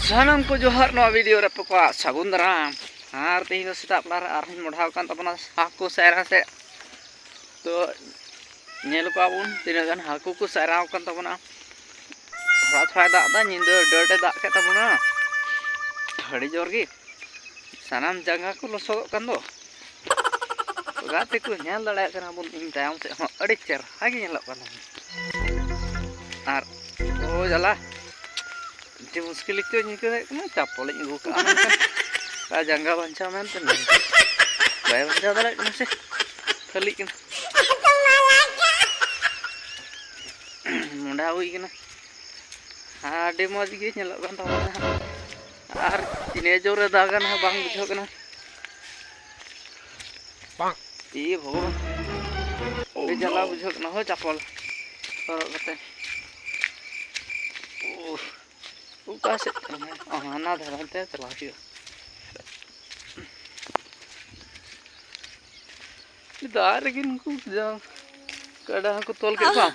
Sanam ko johar no video rep ko sagun daram har tehin sita plar arhin modhaw kan tapona haku saira se to nyel ko abun tinagan haku ko saira kan tapona thora thora da da nyindo dode da ke tapona hadi jor gi sanam janga ko loso kan do gate ko nyal dada kana bun ing tayam se adi cer hagi nyelok kan ar oh jala Di muskil itu nyukur kena capol lagi gua kan ka jangga banca men ten bayar banca dala kena sih kali kena mudah hui kena ade moj gi nyelok kan tamana ar ini jore dagan bang bujho kena bang iya bhagwan oh jala bujho kena ho capol torok kate Buka sih, anak dalam teh terlahir. Itu ada gini ku jang, kadang aku tol ke bang.